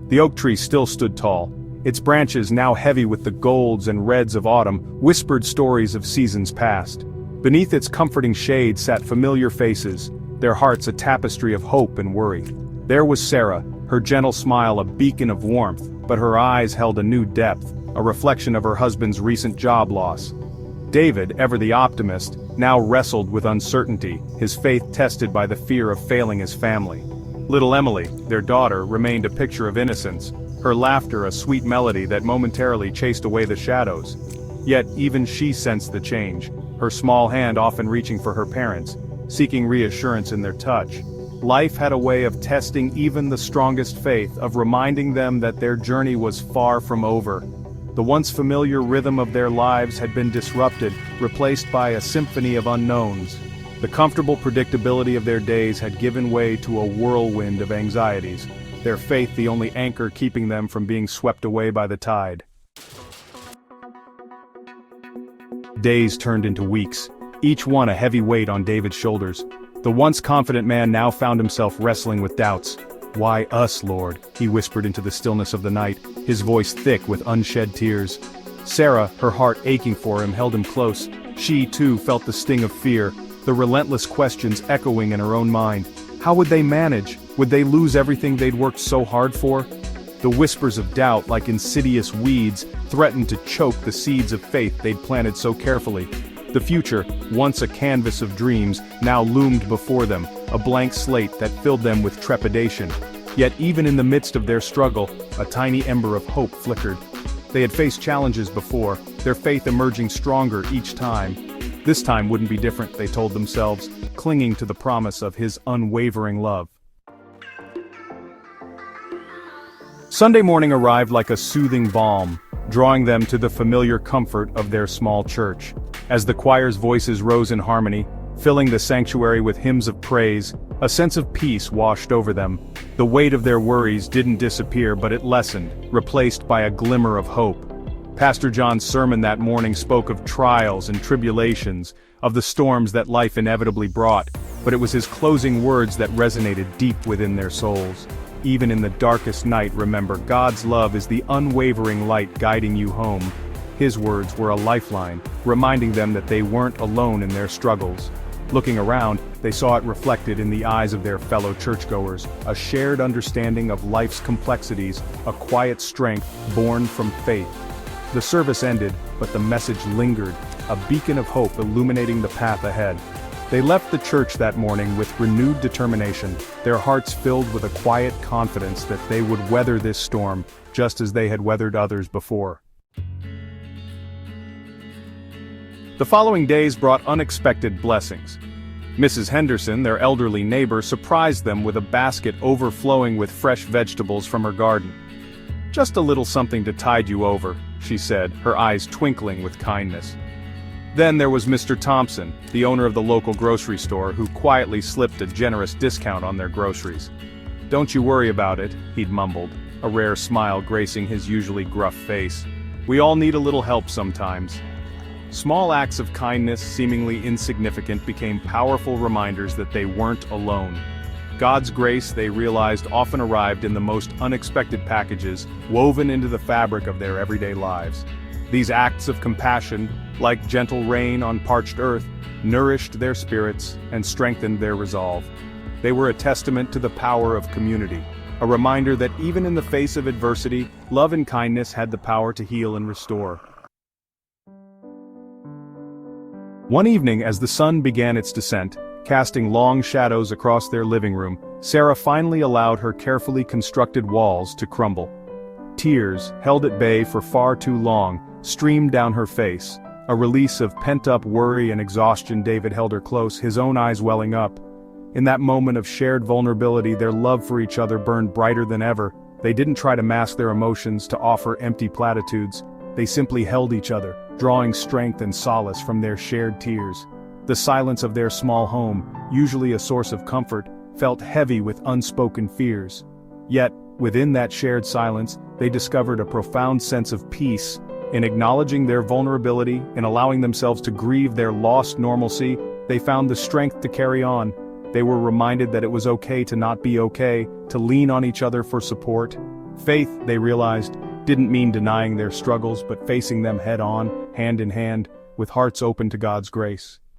The oak tree still stood tall. Its branches, now heavy with the golds and reds of autumn, whispered stories of seasons past. Beneath its comforting shade sat familiar faces, their hearts a tapestry of hope and worry. There was Sarah, her gentle smile a beacon of warmth, but her eyes held a new depth, a reflection of her husband's recent job loss. David, ever the optimist, now wrestled with uncertainty, his faith tested by the fear of failing his family. Little Emily, their daughter, remained a picture of innocence, her laughter a sweet melody that momentarily chased away the shadows. Yet even she sensed the change, her small hand often reaching for her parents, seeking reassurance in their touch. Life had a way of testing even the strongest faith, of reminding them that their journey was far from over. The once familiar rhythm of their lives had been disrupted, replaced by a symphony of unknowns. The comfortable predictability of their days had given way to a whirlwind of anxieties, their faith the only anchor keeping them from being swept away by the tide. Days turned into weeks, each one a heavy weight on David's shoulders. The once confident man now found himself wrestling with doubts. "Why us, Lord?" he whispered into the stillness of the night, his voice thick with unshed tears. Sarah, her heart aching for him, held him close. She, too, felt the sting of fear, the relentless questions echoing in her own mind. How would they manage? Would they lose everything they'd worked so hard for? The whispers of doubt, like insidious weeds, threatened to choke the seeds of faith they'd planted so carefully. The future, once a canvas of dreams, now loomed before them, a blank slate that filled them with trepidation. Yet even in the midst of their struggle, a tiny ember of hope flickered. They had faced challenges before, their faith emerging stronger each time. This time wouldn't be different, they told themselves, clinging to the promise of his unwavering love. Sunday morning arrived like a soothing balm, drawing them to the familiar comfort of their small church. As the choir's voices rose in harmony, filling the sanctuary with hymns of praise, a sense of peace washed over them. The weight of their worries didn't disappear, but it lessened, replaced by a glimmer of hope. Pastor John's sermon that morning spoke of trials and tribulations, of the storms that life inevitably brought, but it was his closing words that resonated deep within their souls. Even in the darkest night, remember, God's love is the unwavering light guiding you home. His words were a lifeline, reminding them that they weren't alone in their struggles. Looking around, they saw it reflected in the eyes of their fellow churchgoers, a shared understanding of life's complexities, a quiet strength born from faith. The service ended, but the message lingered, a beacon of hope illuminating the path ahead. They left the church that morning with renewed determination, their hearts filled with a quiet confidence that they would weather this storm, just as they had weathered others before. The following days brought unexpected blessings. Mrs. Henderson, their elderly neighbor, surprised them with a basket overflowing with fresh vegetables from her garden. "Just a little something to tide you over," she said, her eyes twinkling with kindness. Then there was Mr. Thompson, the owner of the local grocery store, who quietly slipped a generous discount on their groceries. "Don't you worry about it," he'd mumbled, a rare smile gracing his usually gruff face. "We all need a little help sometimes." Small acts of kindness, seemingly insignificant, became powerful reminders that they weren't alone. God's grace, they realized, often arrived in the most unexpected packages, woven into the fabric of their everyday lives. These acts of compassion, like gentle rain on parched earth, nourished their spirits and strengthened their resolve. They were a testament to the power of community, a reminder that even in the face of adversity, love and kindness had the power to heal and restore. One evening, as the sun began its descent, casting long shadows across their living room, Sarah finally allowed her carefully constructed walls to crumble. Tears, held at bay for far too long, streamed down her face, a release of pent-up worry and exhaustion. David held her close, his own eyes welling up. In that moment of shared vulnerability, their love for each other burned brighter than ever. They didn't try to mask their emotions, to offer empty platitudes. They simply held each other, drawing strength and solace from their shared tears. The silence of their small home, usually a source of comfort, felt heavy with unspoken fears. Yet, within that shared silence, they discovered a profound sense of peace. In acknowledging their vulnerability, in allowing themselves to grieve their lost normalcy, they found the strength to carry on. They were reminded that it was okay to not be okay, to lean on each other for support. Faith, they realized, didn't mean denying their struggles but facing them head-on, hand in hand, with hearts open to God's grace.